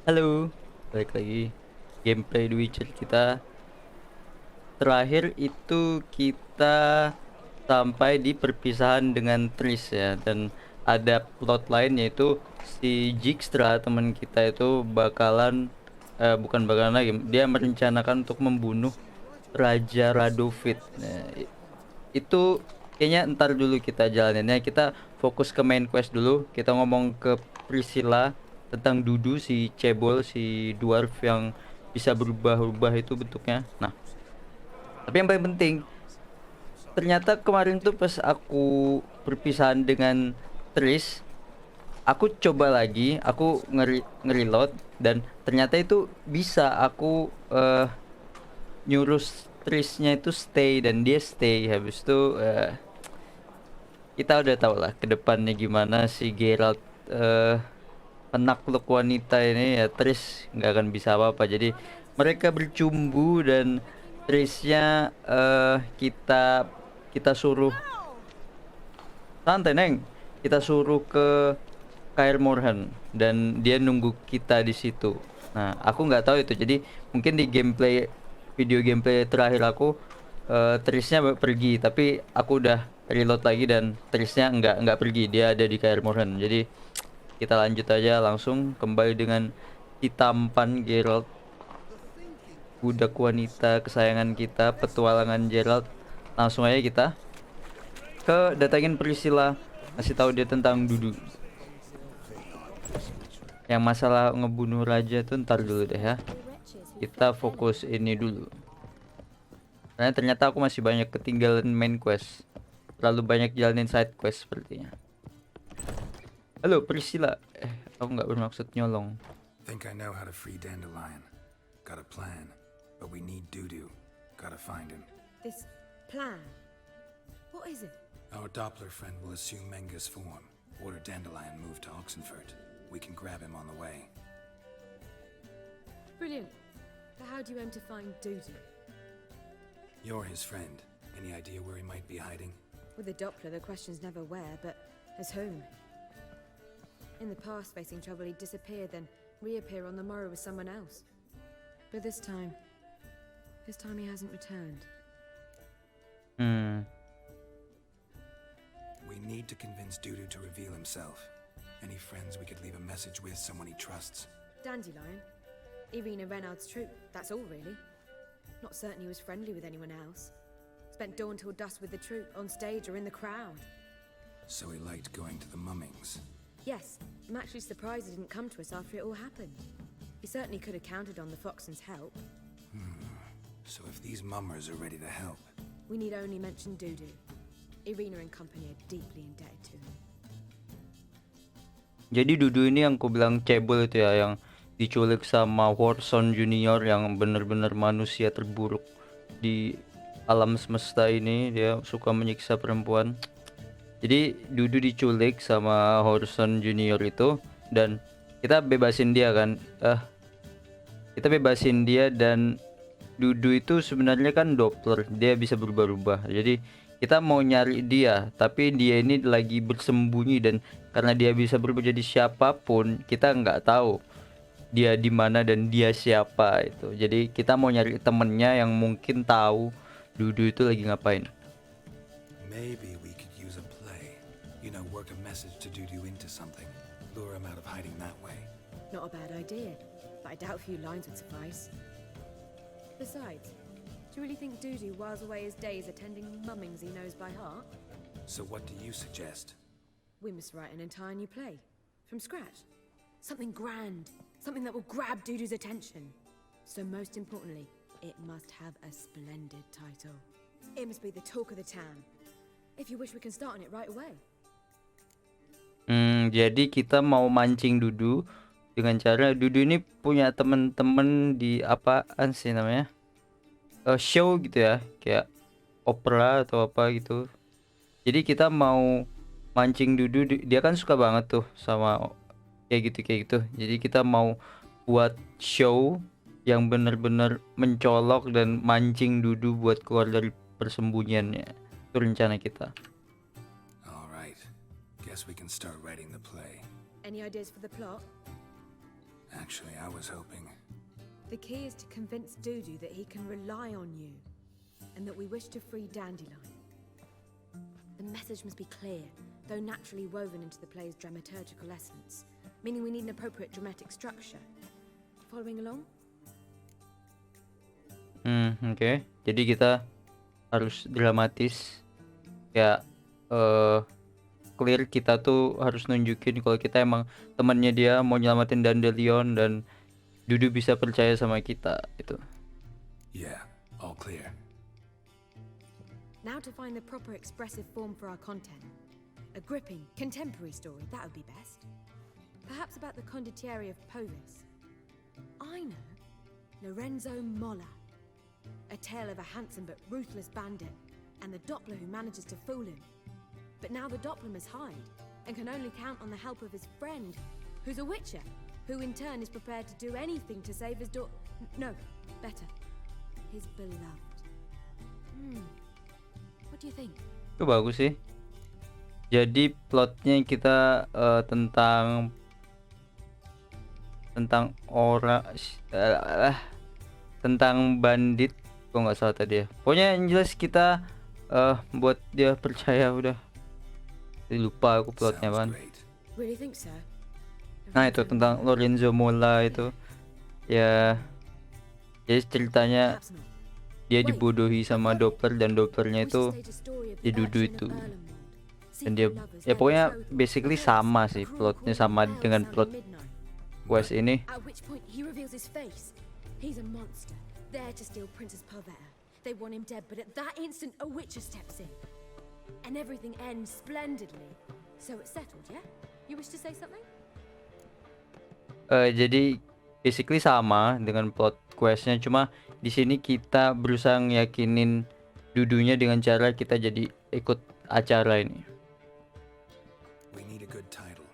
Halo, balik lagi gameplay The Witcher kita. Terakhir itu kita sampai di perpisahan dengan Triss ya, dan ada plot lain yaitu si Dijkstra teman kita itu bakalan bukan bakalan lagi, dia merencanakan untuk membunuh Raja Radovid. Nah, itu kayaknya ntar dulu kita jalaninnya. Kita fokus ke main quest dulu. Kita ngomong ke Priscilla tentang Dudu, si cebol, si dwarf yang bisa berubah-ubah itu bentuknya. Nah, tapi yang paling penting, ternyata kemarin tuh pas aku perpisahan dengan Tris, aku coba lagi, aku ngereload, dan ternyata itu bisa aku nyuruh Trisnya itu stay, dan dia stay. Habis itu kita udah tau lah ke depannya gimana si Geralt eh penakluk wanita ini ya. Tris nggak akan bisa apa-apa, jadi mereka bercumbu, dan Trisnya kita kita suruh santai neng, kita suruh ke Kaer Morhen dan dia nunggu kita di situ. Nah, aku nggak tahu itu, jadi mungkin di video gameplay terakhir aku Trisnya pergi, tapi aku udah reload lagi dan Trisnya nggak pergi, dia ada di Kaer Morhen. Jadi kita lanjut aja, langsung kembali dengan si tampan Geralt, budak wanita kesayangan kita, petualangan Geralt. Langsung aja kita ke datangin Priscilla, kasih tahu dia tentang Dudu. Yang masalah ngebunuh raja tuh ntar dulu deh ya. Kita fokus ini dulu. Karena ternyata aku masih banyak ketinggalan main quest. Terlalu banyak jalanin side quest sepertinya. Halo Priscilla. Aku nggak bermaksud nyolong. Think I know how to free Dandelion. Got a plan, but we need Dudu. Gotta find him. This plan? What is it? Our Doppler friend will assume Menga's form. Order Dandelion move to Oxenfurt. We can grab him on the way. Brilliant. But how do you aim to find Dudu? You're his friend. Any idea where he might be hiding? With the Doppler, the question's never where, but as whom? In the past, facing trouble, he'd disappear, then reappear on the morrow with someone else. But this time he hasn't returned. We need to convince Dudu to reveal himself. Any friends we could leave a message with, someone he trusts? Dandelion? Irina Reynard's troop, that's all really. Not certain he was friendly with anyone else. Spent dawn till dusk with the troop, on stage or in the crowd. So he liked going to the mummings. Yes, I'm actually surprised he didn't come to us after it all happened. He certainly could have counted on the Foxen's help. So if these mummers are ready to help... We need only mention Dudu. Irina and company are deeply indebted to him. Jadi Dudu ini yang ku bilang cebol itu ya, yang diculik sama Warson Junior, yang bener-bener manusia terburuk di alam semesta ini. Dia suka menyiksa perempuan. Jadi Dudu diculik sama Warson Junior itu, dan kita bebasin dia kan. Kita bebasin dia, dan Dudu itu sebenarnya kan Doppler, dia bisa berubah-ubah. Jadi kita mau nyari dia, tapi dia ini lagi bersembunyi, dan karena dia bisa berubah jadi siapapun, kita nggak tahu dia di mana dan dia siapa itu. Jadi kita mau nyari temennya yang mungkin tahu Dudu itu lagi ngapain. Maybe we could use a play. You know, work a message to Dudu into something. Lure him out of hiding that way. Not a bad idea, but I doubt a few lines would suffice. Besides, do you really think Dudu whiles away his days attending mummings he knows by heart? So what do you suggest? We must write an entire new play. From scratch. Something grand. Something that will grab Dudu's attention. So most importantly, it must have a splendid title. It must be the talk of the town. If you wish, we can start on it right away. Jadi kita mau mancing Dudu dengan cara Dudu ini punya temen-temen di apaan sih namanya? Show gitu ya, kayak opera atau apa gitu. Jadi kita mau mancing Dudu, dia kan suka banget tuh sama kayak gitu. Jadi kita mau buat show yang bener-bener mencolok dan mancing Dudu buat keluar dari persembunyiannya. Itu rencana kita. All right. Guess we can start writing the play. Any ideas for the plot? Actually, I was hoping. The key is to convince Dudu that he can rely on you, and that we wish to free Dandelion. The message must be clear, though naturally woven into the play's dramaturgical essence, meaning we need an appropriate dramatic structure. Following along? Oke. Jadi kita harus dramatis. Ya, clear, kita tuh harus nunjukin kalau kita emang temannya dia, mau nyelamatin Dandelion, dan Dudu bisa percaya sama kita itu. Yeah, all clear. Now to find the proper expressive form for our content. A gripping, contemporary story, that would be best. Perhaps about the condottieri of Polis. I know. Lorenzo Molla. A tale of a handsome but ruthless bandit, and the Doppler who manages to fool him. But now the Doppler must hide, and can only count on the help of his friend, who's a witcher, who in turn is prepared to do anything to save his no, better, his beloved. What do you think? Itu bagus sih. Jadi plotnya kita tentang orang tentang bandit, kok nggak salah tadi ya. Pokoknya yang jelas kita buat dia percaya udah. Jadi lupa aku plotnya, Bang. Really think so? Nah, itu tentang Lorenzo Molla itu. Ya. Jadi ceritanya Perhaps not. dia dibodohi sama Doppler, dan Dopplernya itu di Dudu itu. Dan dia ya pokoknya basically sama sih plotnya, sama dengan plot quest ini. At which point he reveals his face. He's a monster, there to steal Princess Pavetta. They want him dead, but at that instant a witcher steps in. And everything ends splendidly. So it's settled, yeah? You wish to say something? Jadi basically sama dengan plot questnya, cuma di sini kita berusaha ngeyakinin Dudunya dengan cara kita jadi ikut acara ini. We need a good title.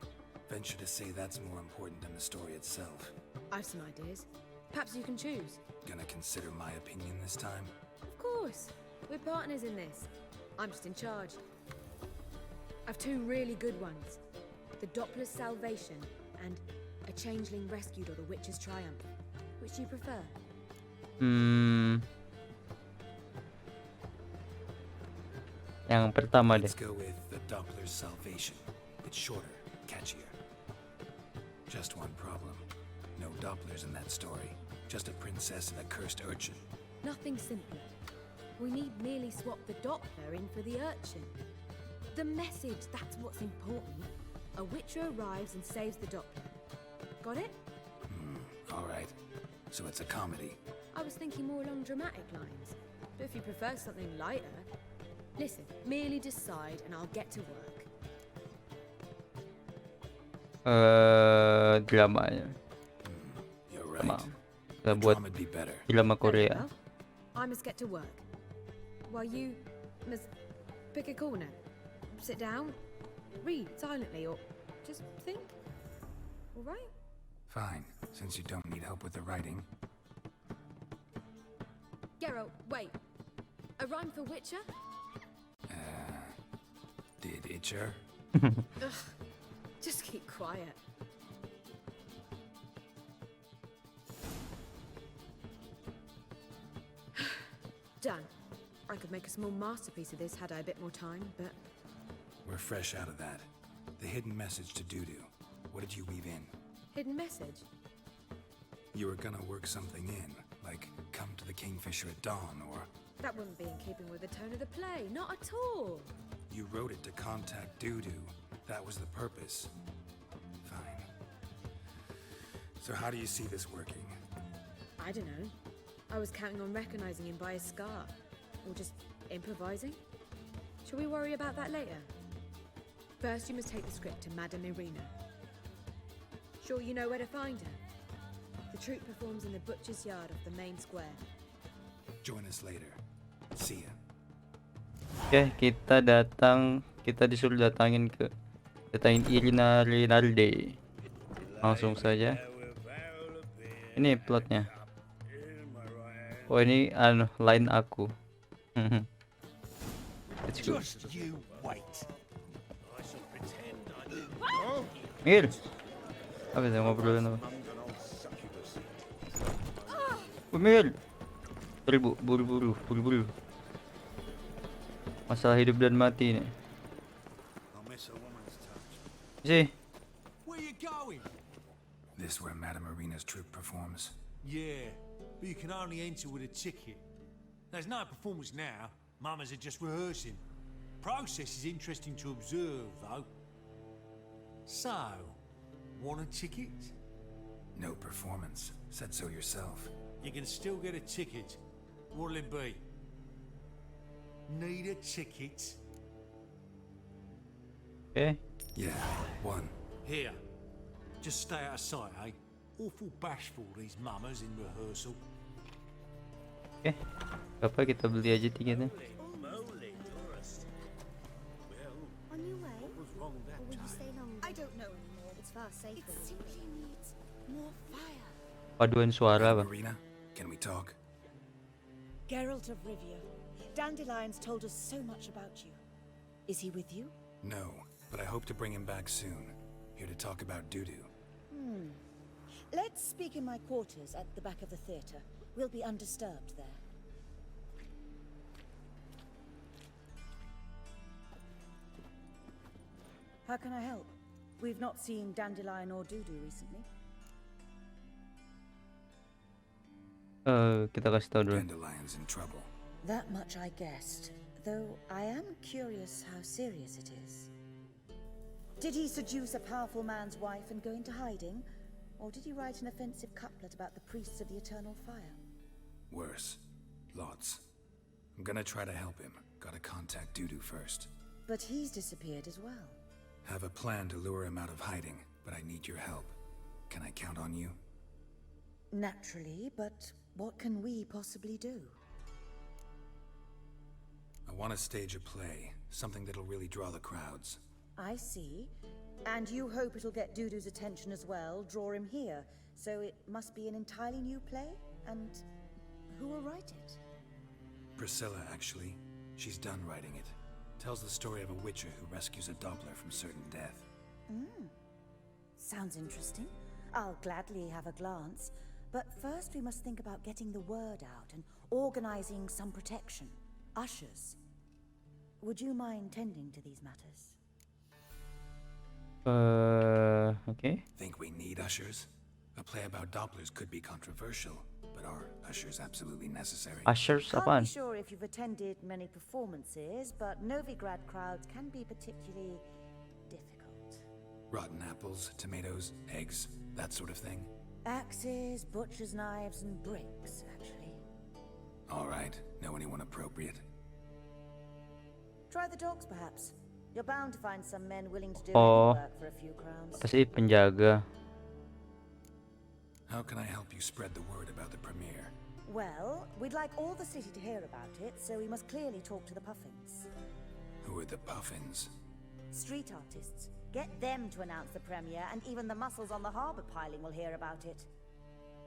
Venture to say that's more important than the story itself. I've some ideas. Perhaps you can choose. Gonna consider my opinion this time? Of course. We're partners in this. I'm just in charge. I've two really good ones. The Doppler's Salvation and A Changeling Rescued or The Witch's Triumph. Which do you prefer? Yang pertama deh. Let's go with the Doppler's Salvation. It's shorter, catchier. Just one problem. No Dopplers in that story. Just a princess and a cursed urchin. Nothing simpler. We need merely swap the Doppler in for the urchin. The message, that's what's important. A witcher arrives and saves the Doppler. Got it? All right. So it's a comedy. I was thinking more along dramatic lines. But if you prefer something lighter, listen, merely decide and I'll get to work. Dramanya. You're right. Drama. Kita The buat drama'd be better. drama Very Korea. well. I must get to work. While you must pick a corner, sit down, read silently, or just think. All right? Fine, since you don't need help with the writing. Geralt, wait. A rhyme for Witcher? Did Itcher? Ugh. Just keep quiet. Done. I could make a small masterpiece of this had I a bit more time, but We're fresh out of that. The hidden message to Dudu. What did you weave in? hidden message. You were gonna work something in, like come to the Kingfisher at dawn, or That wouldn't be in keeping with the tone of the play, not at all. you wrote it to contact Dudu. That was the purpose. Fine. So how do you see this working? I don't know. I was counting on recognizing him by his scar. Or just improvising. Shall we worry about that later? First, you must take the script to Madame Irina. Sure you know where to find her? The troupe performs in the butcher's yard of the main square. Join us later. See ya. Oke, kita disuruh datangin Irina Rinaldi. Langsung saja. Ini plotnya. Oh, ini line aku. Let's go. Just you wait. Mir. Apa sih ngobrolin apa? Pemil. Buru-buru. Masalah hidup dan mati nih. I'll miss a woman's touch. Sih. Where you going? This where Madame Marina's troupe performs? Yeah, but you can only enter with a ticket. There's no performance now. Mamas are just rehearsing. Process is interesting to observe, though. So, want a ticket? No performance. Said so yourself. You can still get a ticket. What'll it be? Need a ticket? Oke. Yeah, one. Here. Just stay out of sight, eh? Awful bashful, these mamas in rehearsal. Oke. Apa kita beli aja tiketnya? On your way? Or will you stay longer? I don't know anymore. It's far safer. It simply needs more fire. Paduan suara, Madame Bang. Marina, can we talk? Geralt of Rivia. Dandelion's told us so much about you. Is he with you? No, but I hope to bring him back soon. Here to talk about Dudu. Let's speak in my quarters at the back of the theatre. We'll be undisturbed there. How can I help? We've not seen Dandelion or Dudu recently. Kita kasih tahu dulu. Dandelion's in trouble. That much I guessed, though I am curious how serious it is. Did he seduce a powerful man's wife and go into hiding? Or did he write an offensive couplet about the priests of the eternal fire? Worse. Lots. I'm gonna try to help him. Gotta contact Dudu first. But he's disappeared as well. Have a plan to lure him out of hiding, but I need your help. Can I count on you? Naturally, but what can we possibly do? I want to stage a play, something that'll really draw the crowds. I see. And you hope it'll get Dudu's attention as well, draw him here. So it must be an entirely new play? And who will write it? Priscilla, actually. She's done writing it. Tells the story of a witcher who rescues a Doppler from certain death. Sounds interesting. I'll gladly have a glance. But first we must think about getting the word out and organizing some protection. Ushers. Would you mind tending to these matters? Oke. Think we need ushers? A play about Dopplers could be controversial, but are ushers absolutely necessary? Ushers Can't apaan? be sure if you've attended many performances, but Novigrad crowds can be particularly difficult. Rotten apples, tomatoes, eggs, that sort of thing? Axes, butcher's knives, and bricks, actually. All right. Know anyone appropriate? Try the dogs, perhaps. You're bound to find some men willing to do Oh. any work for a few crowns. Pasti penjaga. How can I help you spread the word about the premiere? Well, we'd like all the city to hear about it, so we must clearly talk to the Puffins. Who are the Puffins? Street artists. Get them to announce the premiere, and even the muscles on the harbour piling will hear about it.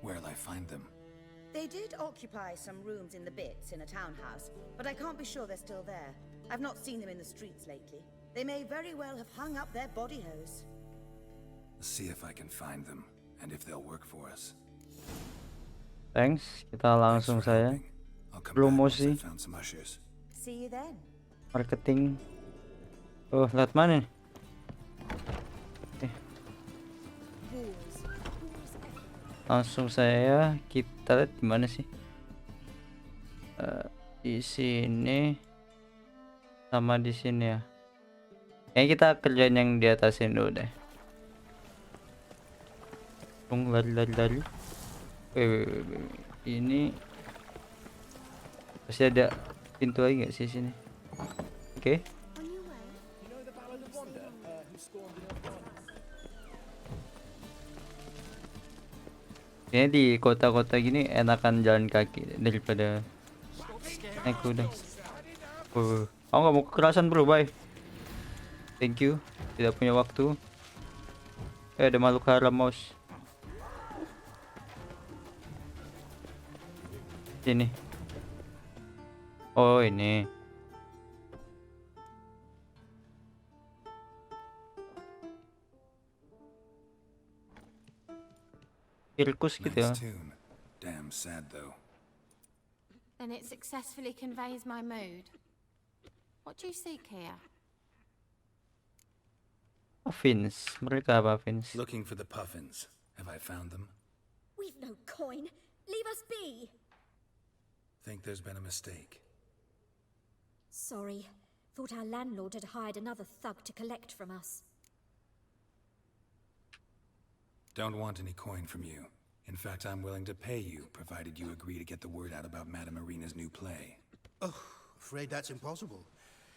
Where'll I find them? They did occupy some rooms in the Bits in a townhouse, but I can't be sure they're still there. I've not seen them in the streets lately. They may very well have hung up their body hose. See if I can find them, and if they'll work for us. Thanks. Kita Thanks langsung for saja. helping. I'll come back once Promosi. I've found some ushers. See you then. Marketing. Oh, lihat mana nih? Langsung saya kita lihat di mana sih? Di sini sama di sini ya. Kayaknya kita kerjain yang di atasin dulu deh. Lari. Wih. Ini pasti ada pintu lagi nggak sih sini? Oke. On your way? Kayaknya di kota-kota gini enakan jalan kaki daripada naik kuda. Aku nggak mau kekerasan bro, bye. Thank you. Tidak punya waktu. Ada makhluk haram mouse. Sini. Oh ini. Sirkus gitu ya. Nice tune. Damn sad though. Then it successfully conveys my mood. What do you seek here? Fins, mereka apa Fins? Looking for the puffins. Have I found them? We've no coin. Leave us be. Think there's been a mistake. Sorry. Thought our landlord had hired another thug to collect from us. Don't want any coin from you. In fact, I'm willing to pay you, provided you agree to get the word out about Madame Marina's new play. Oh, afraid that's impossible.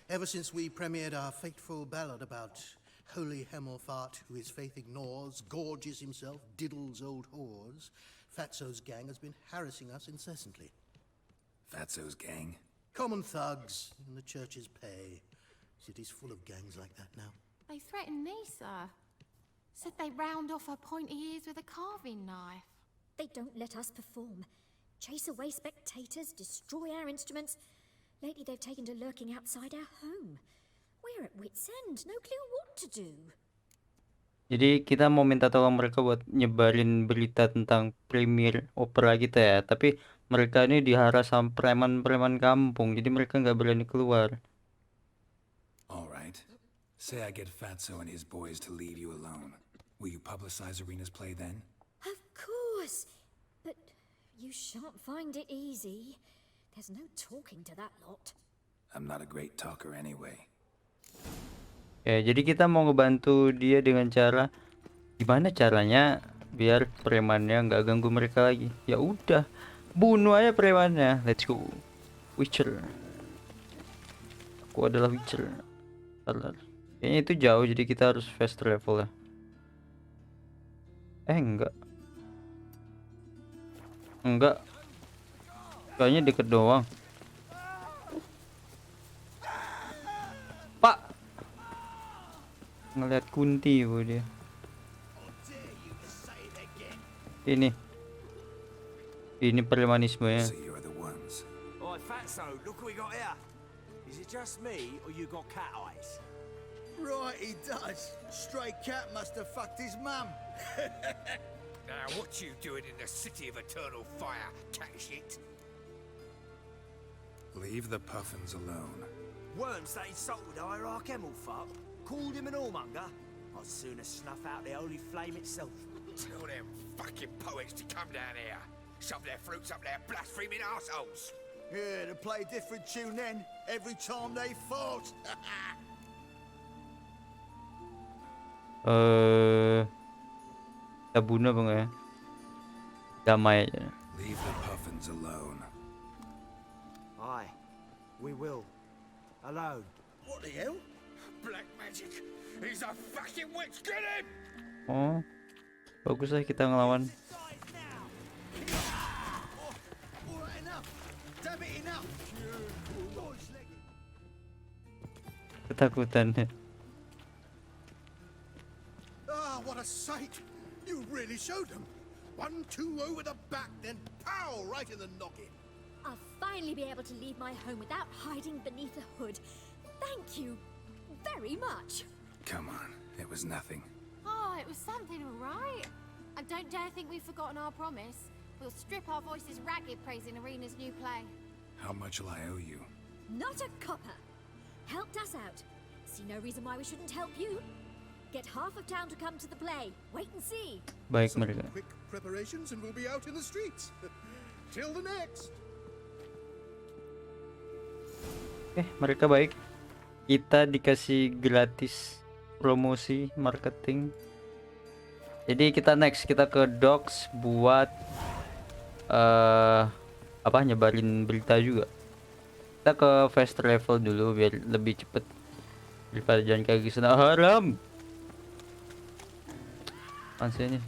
Ever since we premiered our fateful ballad about Holy Hemmelfart, who his faith ignores, gorges himself, diddles old whores, Fatso's gang has been harassing us incessantly. Fatso's gang? Common thugs in the church's pay. City's full of gangs like that now. They threatened me, sir. Said they'd round off her pointy ears with a carving knife. They don't let us perform. Chase away spectators, destroy our instruments. Lately they've taken to lurking outside our home. We're at wit's end, no clue what to do. Jadi kita mau minta tolong mereka buat nyebarin berita tentang premier opera kita ya. Tapi mereka ini diharas sama preman-preman kampung. Jadi mereka nggak berani keluar. All right. Say I get Fatso and his boys to leave you alone. Will you publicize Arena's play then? Of course. But you shan't find it easy. There's no talking to that lot. I'm not a great talker anyway. Ya, jadi kita mau ngebantu dia dengan cara gimana caranya biar premannya nggak ganggu mereka lagi. Ya udah, bunuh aja premannya. Let's go. Witcher. Aku adalah Witcher. Salah. Kayaknya itu jauh jadi kita harus fast travel ya. Enggak. Enggak. Kayaknya deket doang. Pak. Ngeliat Kunti bu dia. Ini premanisme ya. So you're the ones. Oi, Fatso, look what we got here. Is it just me, or you got cat eyes? Right, he does. Stray cat must have fucked his mum. Now, what you doing in the city of eternal fire, cat shit? Leave the puffins alone. Worms that insulted Hierarch Hemmelfart, called him an whoremonger. I'd sooner snuff out the holy flame itself. Tell them fucking poets to come down here. Shove their fruits up their blaspheming arseholes. Yeah, to play a different tune then, every time they fought. Kita bunuh bang ya. Damai aja. Leave the puffins alone. Aye, we will. Alone. What the hell? Black magic. He's a fucking witch. Get him! Oh, bagus lah kita ngelawan. All right, enough. Damn it, enough. Ketakutannya. Ah, what a sight! You really showed them. 1-2 over the back, then pow, right in the noggin. I'll finally be able to leave my home without hiding beneath a hood. Thank you very much. Come on, it was nothing. Oh, it was something, all right. And don't dare think we've forgotten our promise. We'll strip our voices ragged praising Arena's new play. How much will I owe you? Not a copper. Helped us out. See no reason why we shouldn't help you. Get half of town to come to the play. Wait and see. Baik Some mereka. quick preparations and we'll be out in the streets. Till the next. Mereka baik. Kita dikasih gratis promosi marketing. Jadi kita next, kita ke Docks buat nyebarin berita juga. Kita ke fast travel dulu biar lebih cepet daripada jalan kaki sana haram. Pansnya.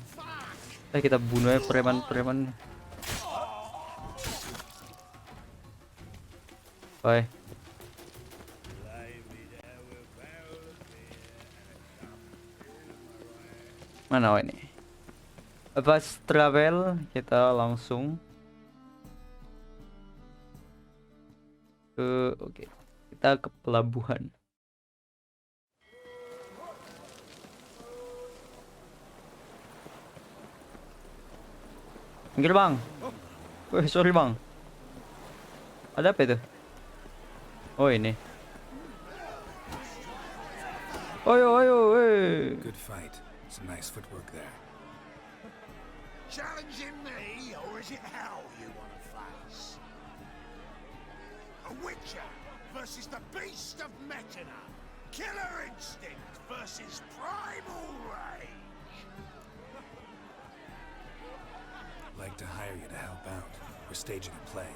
Kita bunuh aja preman-preman. Bye. Mana ini? Fast travel, kita langsung ke kita ke pelabuhan. Pinggir bang. Sorry bang. Ada apa itu? Oh ini. Oyo, Good fight. Some nice footwork there. Challenging me, or is it hell you want to face? A Witcher versus the beast of Metina. Killer instinct versus primal rage. Like to hire you to help out. We're staging a play.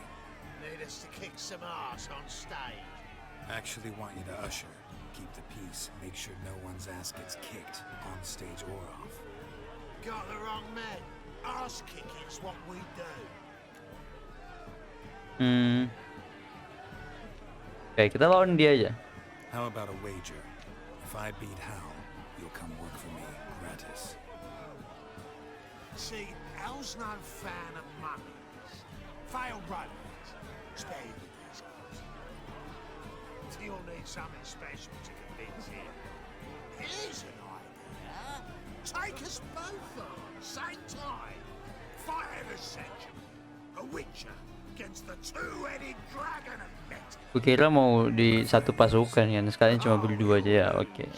Need us to kick some ass on stage. Actually want you to usher. Keep the peace. Make sure no one's ass gets kicked, on stage or off. Got the wrong man. Ass kicking's what we do. Oke, kita lawan dia aja. How about a wager? If I beat Hal, you'll come work for me, gratis. See, Hal's no fan of mummies. Failed rollers. Spare you with these guys. You'll need something special to convince him. Here's an idea. Take us both on, same time. Fight of a century. A Witcher against the two-headed dragon of Metin. Kukira mau di satu pasukan kan, sekalian cuma berdua aja ya. Oke.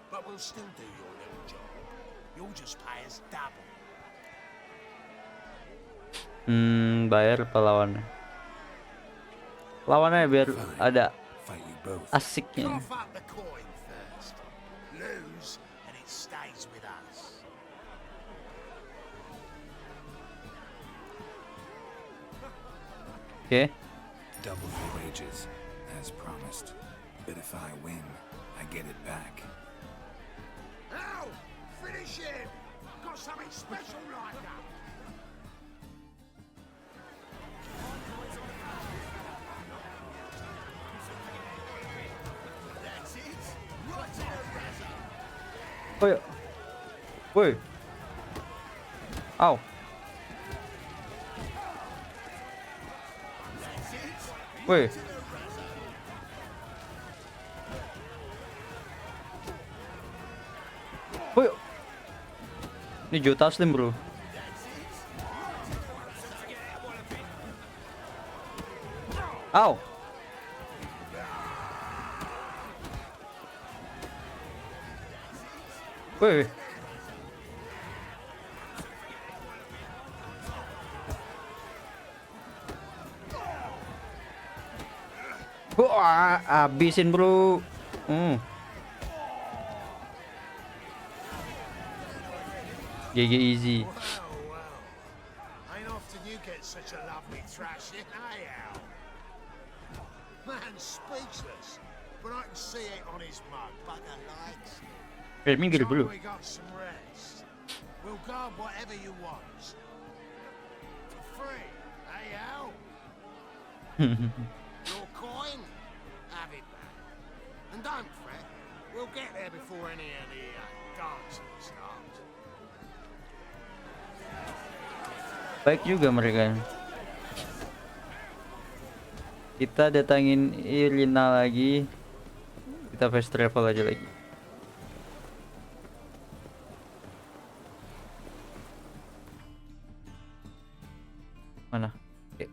But we'll still do your little job. You'll just pay us double. Bayar apa lawannya? Lawannya biar ada Fight you both. asiknya. Cough up the coin first. Lose, and it stays with us. Oke. Double your wages, as promised. But if I win, I get it back. Now, finish him! Got something special lined up. That's it. Right to the razor. Woi. Woi. Au. That's it. Woi. To the razor. Woi. Ini Joe Taslim, bro. That's it. Au. Woi. Wah, habisin, bro. GG easy. Well. Ain't often you get such a lovely thrashing, eh, Al? Man's speechless, but I can see it on his mug. Bugger likes it. Minggir Time dulu. we got some rest. We'll guard whatever you want. For free, eh, Al? Your coin? Have it back. And don't fret, we'll get there before any of the dancing starts. Baik juga mereka. Kita datangin Irina lagi. Kita fast travel aja lagi. Mana? Oke.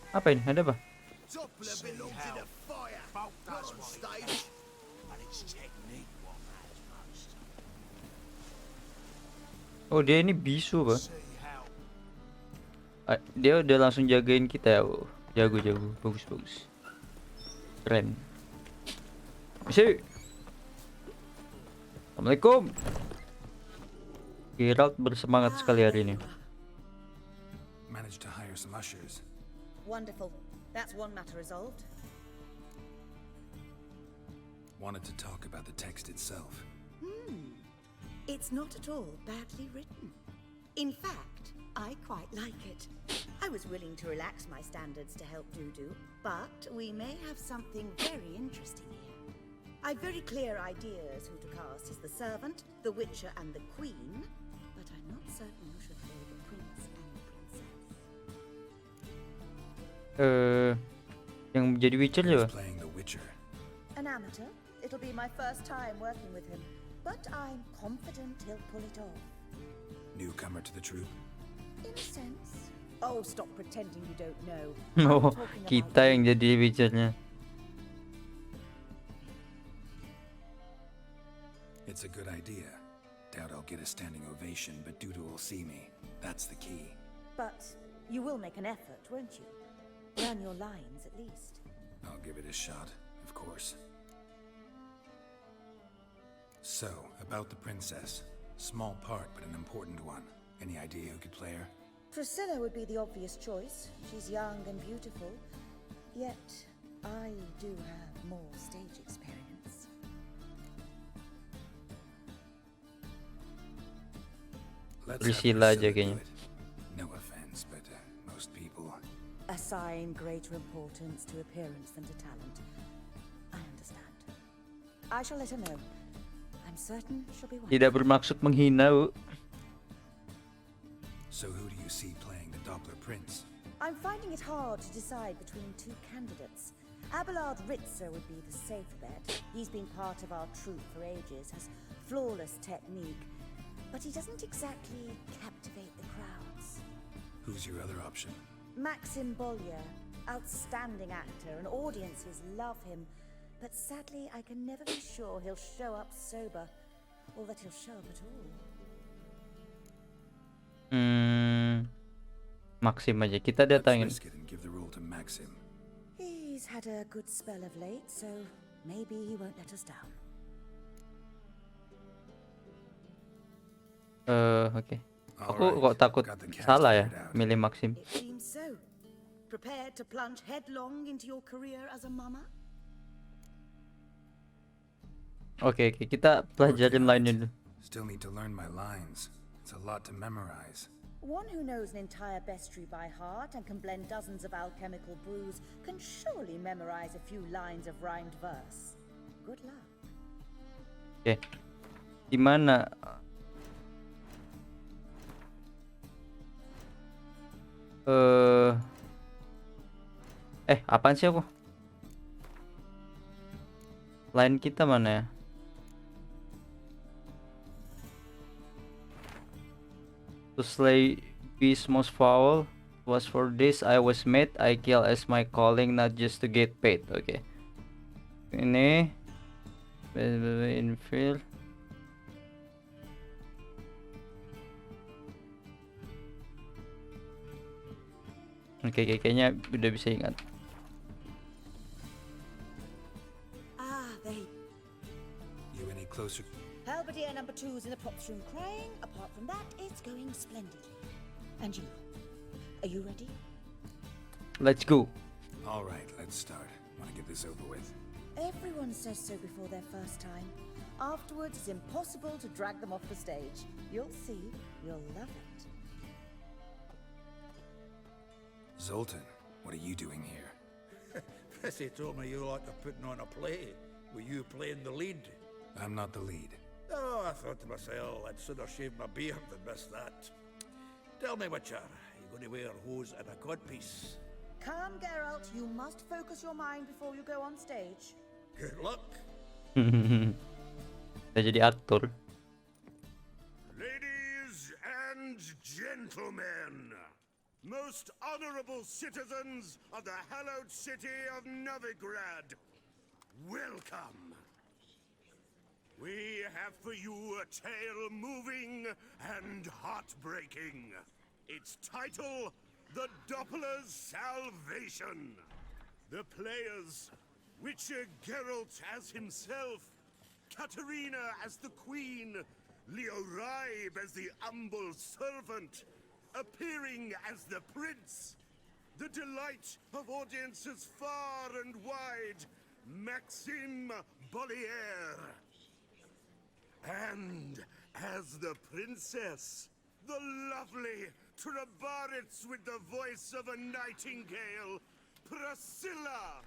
Apa ini? Ada apa? Doppler belongs in a fire. Folk Not does on what he stage. but it's technique what matters most. Oh, dia ini bisu, Pak. See how Dia udah langsung jagain kita ya. Oh, jago. Bagus. Keren. Misi. Assalamualaikum. Geralt bersemangat sekali hari ini. Managed to hire some ushers. Wonderful. That's one matter resolved. Wanted to talk about the text itself. It's not at all badly written. In fact, I quite like it. I was willing to relax my standards to help Dudu, but we may have something very interesting here. I've very clear ideas who to cast as the servant, the Witcher, and the Queen, but I'm not certain who should play the Prince and the Princess. Yang menjadi Witcher juga. Playing the Witcher. An amateur, It'll be my first time working with him, but I'm confident he'll pull it off. Newcomer to the troop? In a sense. Oh, stop pretending you don't know. Oh, I'm talking kita about yang you. jadi witchernya. It's a good idea. Doubt I'll get a standing ovation, but Dudu will see me. That's the key. But you will make an effort, won't you? Learn your lines, at least. I'll give it a shot, of course. So, about the princess. Small part, but an important one. Any idea who could play her? Priscilla would be the obvious choice. She's young and beautiful. Yet, I do have more stage experience. Let's have Priscilla aja Priscilla do kayaknya. it. No offense, but most people... Assign greater importance to appearance than to talent. I understand. I shall let her know. I'm certain she'll be wonderful. Tidak bermaksud menghina, Bu. So who do you see playing the Doppler Prince? I'm finding it hard to decide between two candidates. Abelard Ritzer would be the safe bet. He's been part of our troupe for ages, has flawless technique, but he doesn't exactly captivate the crowds. Who's your other option? Maxim Bollier, outstanding actor, and audiences love him, but sadly I can never be sure he'll show up sober, or that he'll show up at all. Maxim aja. Kita Let's datangin. risk it and give the role to Maxim. He's had a good spell of late, so maybe he won't let us down. Oke. Aku Alright, kok takut got the cast salah ya figured out. milih Maxim. It seems so. Prepared to plunge headlong into your career as a mama? Oke, kita pelajarin lainnya dulu. Still need to learn my lines. It's a lot to memorize. One who knows an entire bestiary by heart and can blend dozens of alchemical brews can surely memorize a few lines of rhymed verse. Good luck. Oke. Dimana? Apaan sih aku? Line kita mana ya? To slay beast most foul was for this I was made. I kill as my calling, not just to get paid. Oke. Ini infill. Oke, kayaknya udah bisa ingat. They. You any closer? Halberdier number 2's in the props room crying. Apart from that, it's going splendidly. And you? Are you ready? Let's go. All right, let's start. Want to get this over with. Everyone says so before their first time. Afterwards, it's impossible to drag them off the stage. You'll see. You'll love it. Zoltan, what are you doing here? Prissy told me you like to putting on a play. Were you playing the lead? I'm not the lead. Oh, I thought to myself, I'd sooner shave my beard than miss that. Tell me, Witcher, you going to wear hose and a codpiece? Calm, Geralt. You must focus your mind before you go on stage. Good luck. Udah jadi aktor. Ladies and gentlemen, most honorable citizens of the hallowed city of Novigrad, welcome. We have for you a tale moving and heartbreaking. Its title, The Doppler's Salvation. The players, Witcher Geralt as himself, Katerina as the queen, Leo Raib as the humble servant, appearing as the prince, the delight of audiences far and wide, Maxim Bollier. And as the princess, the lovely Trabaritz with the voice of a nightingale, Priscilla.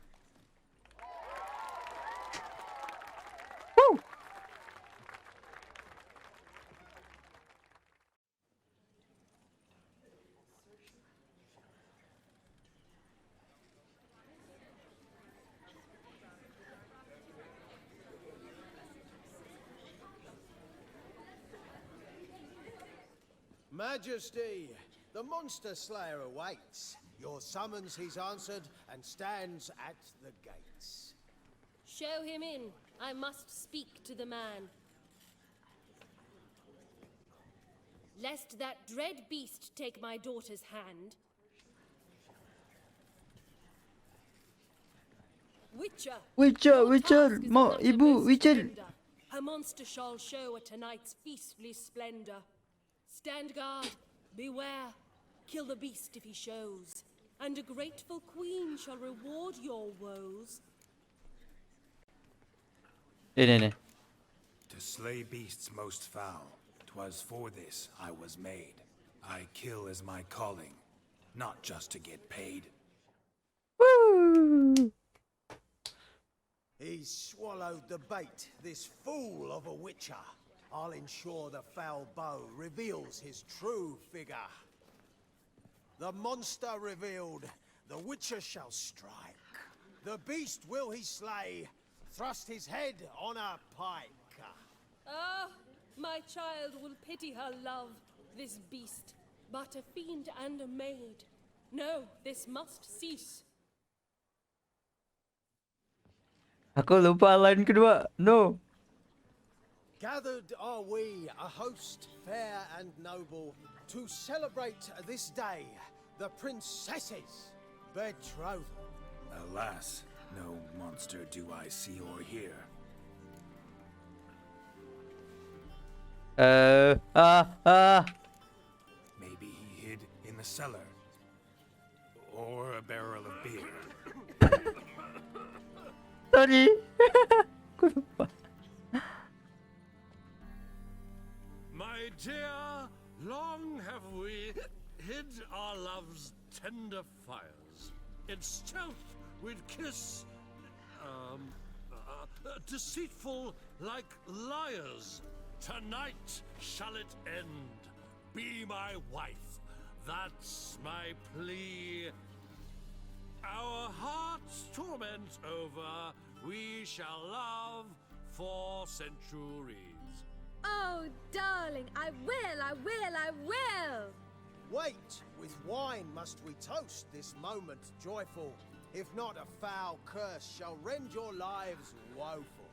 Majesty, the monster slayer awaits. Your summons he's answered and stands at the gates. Show him in. I must speak to the man. Lest that dread beast take my daughter's hand. Witcher! Witcher, mau ibu, Witcher. A monster shall show at tonight's feastly splendor. Stand guard, beware, kill the beast if he shows, and a grateful queen shall reward your woes. Ini. To slay beasts most foul, 'twas for this I was made. I kill as my calling, not just to get paid. Woo! He's swallowed the bait, this fool of a witcher. I'll ensure the foul bow reveals his true figure. The monster revealed, the witcher shall strike. The beast will he slay, thrust his head on a pike. Ah, my child will pity her love, this beast, but a fiend and a maid. No, this must cease. Aku lupa line kedua. No. Gathered are we, a host fair and noble, to celebrate this day, the princess's betrothal. Alas, no monster do I see or hear. Maybe he hid in the cellar. Or a barrel of beer. Sorry. Aku lupa. My dear, long have we hid our love's tender fires. In stealth we'd kiss, deceitful like liars. Tonight shall it end. Be my wife, that's my plea. Our hearts' torment over, we shall love for centuries. Oh, darling, I will, I will, I will! Wait, with wine must we toast this moment joyful. If not, a foul curse shall rend your lives woeful.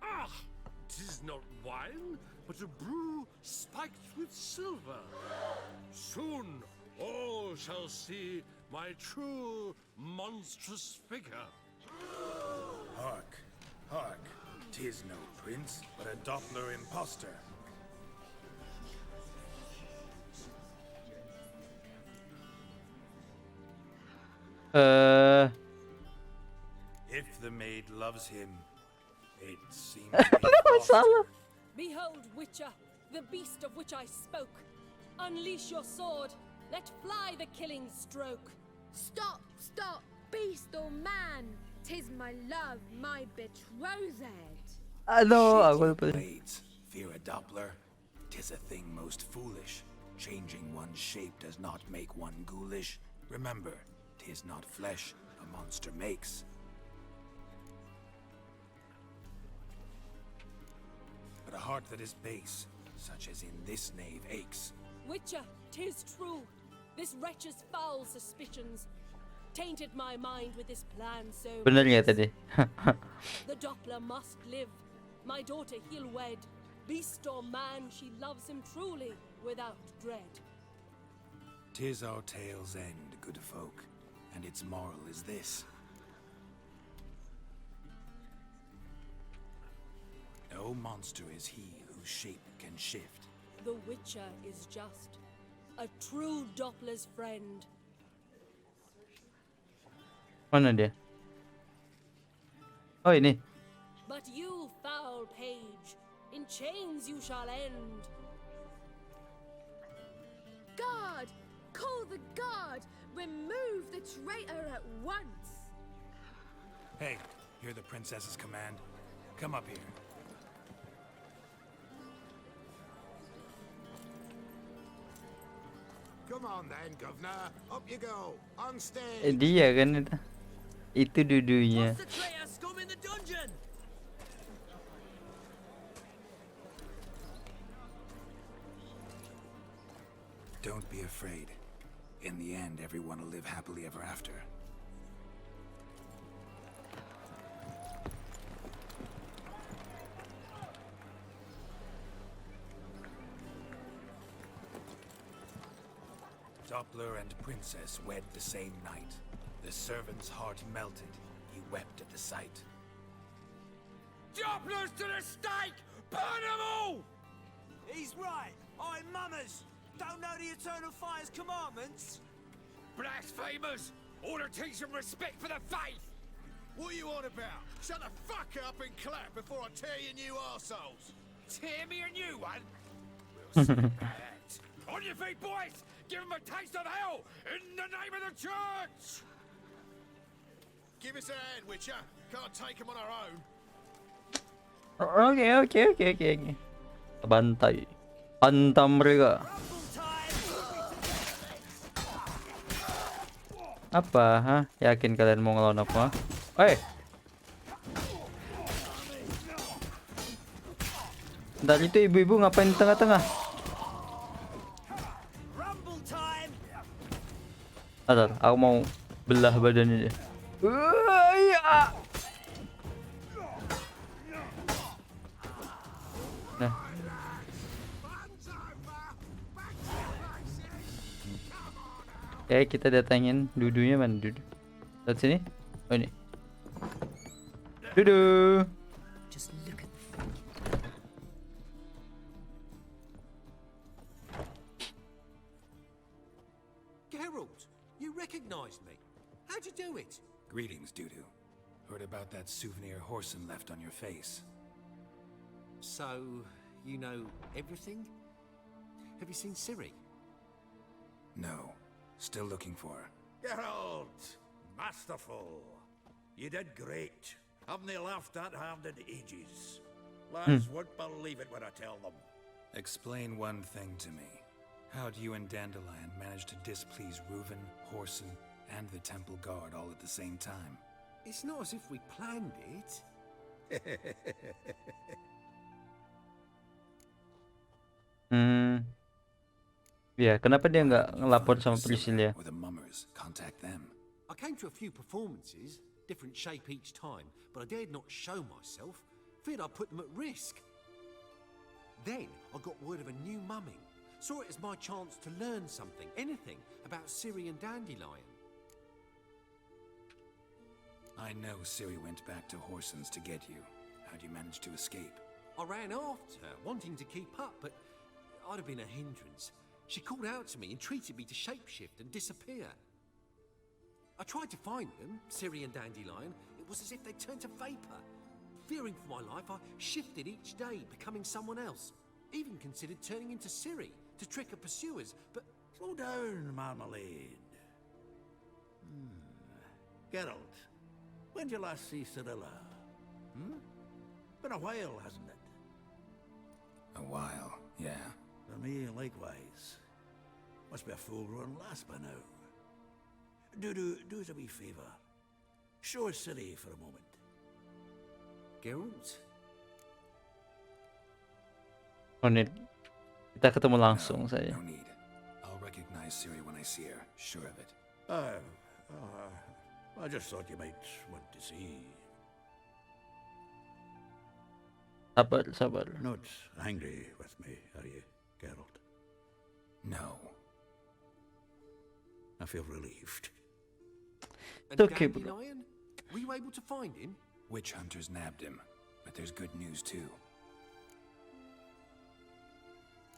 Ah! 'Tis not wine, but a brew spiked with silver. Soon all shall see my true monstrous figure. Hark, hark, 'tis no prince, but a Doppler impostor. If the maid loves him, it seems to be Salah. Behold, Witcher, the beast of which I spoke. Unleash your sword. Let fly the killing stroke. Stop, stop, beast or man! 'Tis my love, my betrothed. No, aku Shit, lupa. blades, fear a Doppler. 'Tis a thing most foolish. Changing one's shape does not make one ghoulish. Remember, 'tis not flesh a monster makes. But a heart that is base, such as in this knave aches. Witcher, 'tis true. This wretch's foul suspicions tainted my mind with this plan so Bener nggak tadi? The Doppler must live. My daughter he'll wed. Beast or man, she loves him truly, without dread. 'Tis our tale's end, good folk, and its moral is this. No monster is he whose shape can shift. The Witcher is just a true Doppler's friend. Mana dia? Oh, ini. But you, foul page, in chains you shall end. Guard! Call the guard! Remove the traitor at once! Hey, hear the princess's command? Come up here. Come on then, governor. Up you go. On stage. Dia kan itu. Itu dudunya. What's the traitor scum in the dungeon? Don't be afraid. In the end, everyone will live happily ever after. Doppler and Princess wed the same night. The servant's heart melted. He wept at the sight. Dopplers to the stake! Burn them all! He's right. I mummers. Don't know the Eternal Fire's commandments? Blasphemers! Order teach them respect for the faith! What are you on about? Shut the fuck up and clap before I tear you new arseholes! Tear me a new one? We'll see about that. On your feet, boys! Give them a taste of hell in the name of the church! Give us a hand, Witcher. Can't take them on our own. Oke. Bantai. Hantam mereka. Apa? Hah? Yakin kalian mau ngelawan aku? Bentar, itu ibu-ibu ngapain di tengah-tengah? Bentar, aku mau belah badannya dia. Iya. Nah. Kita datangin Dudunya, mana Dudu? Lihat sini. Oh, ini. Dudu. Just look at Geralt, you recognized me. How'd you do it? Greetings, Dudu. Heard about that souvenir Horson left on your face. So, you know everything? Have you seen Ciri? No. Still looking for her. Geralt! Masterful! You did great. Haven't they laughed that hard in ages? Lads won't believe it when I tell them. Explain one thing to me. How do you and Dandelion manage to displease Reuven, Horson, and the Temple Guard all at the same time? It's not as if we planned it. Ya, kenapa dia nggak ngelapor sama Priscilla? Or the mummers, contact them. I came to a few performances, different shape each time, but I dared not show myself. Feared I'd put them at risk. Then I got word of a new mumming. Saw it as my chance to learn something, anything, about Ciri and Dandelion. I know Ciri went back to Horson's to get you. How'd you manage to escape? I ran after her, wanting to keep up, but I'd have been a hindrance. She called out to me, entreated me to shapeshift and disappear. I tried to find them, Ciri and Dandelion. It was as if they turned to vapor. Fearing for my life, I shifted each day, becoming someone else. Even considered turning into Ciri to trick her pursuers, but... Slow down, Marmalade. Geralt, when did you last see Cirilla? Been a while, hasn't it? A while, yeah. For me, likewise. Must be a full-grown lass by now. Do us a wee favour. Show us Ciri for a moment. Geralt? Oh, nih. Kita ketemu langsung saja. No need. I'll recognize Ciri when I see her, sure of it. I just thought you might want to see. Sabar. Not angry with me, are you, Geralt? No. I feel relieved. And Okay, bro. Dandelion? Were you able to find him? Witch hunters nabbed him, but there's good news too.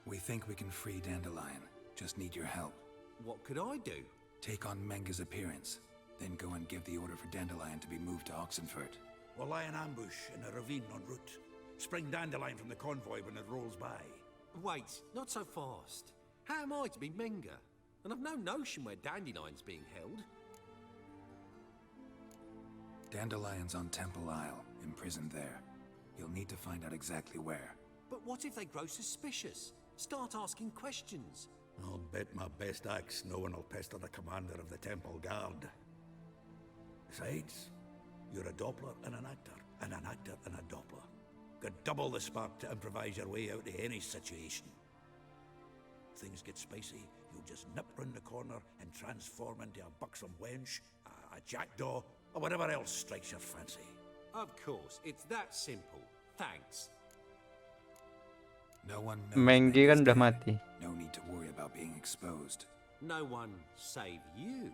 We think we can free Dandelion. Just need your help. What could I do? Take on Menga's appearance, then go and give the order for Dandelion to be moved to Oxenfurt. We'll lie in ambush in a ravine en route. Spring Dandelion from the convoy when it rolls by. Wait, not so fast. How am I to be Menga? And I've no notion where Dandelion's being held. Dandelion's on Temple Isle, imprisoned there. You'll need to find out exactly where. But what if they grow suspicious? Start asking questions. I'll bet my best axe no one will pester the commander of the Temple Guard. Besides, you're a Doppler and an actor, and an actor and a Doppler. Got double the spark to improvise your way out of any situation. things get spicy, you'll just nip round the corner and transform into a buxom wench, a jackdaw, or whatever else strikes your fancy. Of course, it's that simple. Thanks. No one knows Mengdi Menga's kan udah dead. mati. No need to worry about being exposed. No one save you.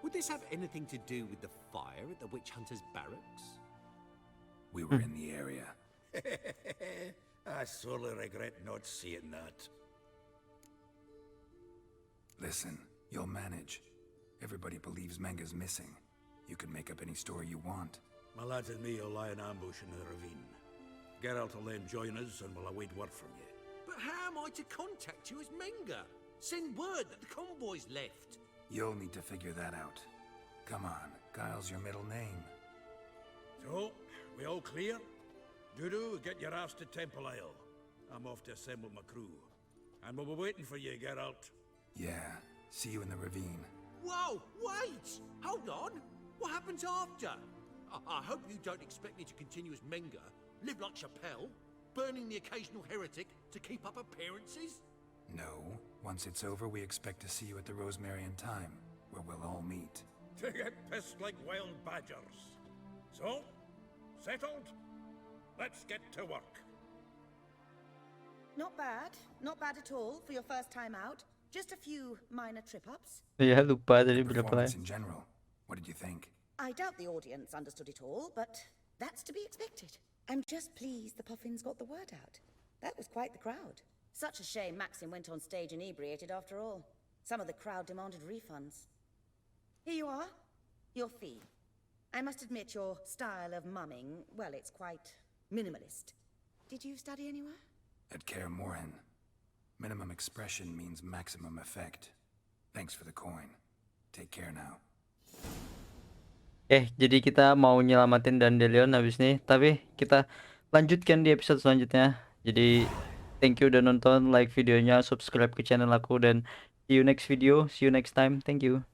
Would this have anything to do with the fire at the witch hunter's barracks? We were in the area. I sorely regret not seeing that. Listen, you'll manage. Everybody believes Menga's missing. You can make up any story you want. My lads and me will lie in ambush in the ravine. Geralt will then join us and we'll await word from you. But how am I to contact you as Menga? Send word that the convoy's left. You'll need to figure that out. Come on, Guile's your middle name. So, we all clear? Dudu, get your ass to Temple Isle. I'm off to assemble my crew. And we'll be waiting for you, Geralt. Yeah, see you in the ravine. Whoa, wait! Hold on! What happens after? I hope you don't expect me to continue as Menga, live like Chappelle, burning the occasional heretic to keep up appearances? No, once it's over, we expect to see you at the Rosemary in Time, where we'll all meet. To get pissed like wild badgers. So, settled? Let's get to work. Not bad. Not bad at all for your first time out. Just a few minor trip-ups. Ya lupa tadi The berapa performance lah. in general, what did you think? I doubt the audience understood it all, but that's to be expected. I'm just pleased the Puffins got the word out. That was quite the crowd. Such a shame Maxim went on stage inebriated after all. Some of the crowd demanded refunds. Here you are. Your fee. I must admit your style of mumming, well, it's quite minimalist. Did you study anywhere? At Kaer Morhen, minimum expression means maximum effect. Thanks for the coin. Take care now. Jadi kita mau nyelamatin Dandelion habis nih, tapi kita lanjutkan di episode selanjutnya. Jadi thank you udah nonton, like videonya, subscribe ke channel aku, dan see you next video, see you next time. Thank you.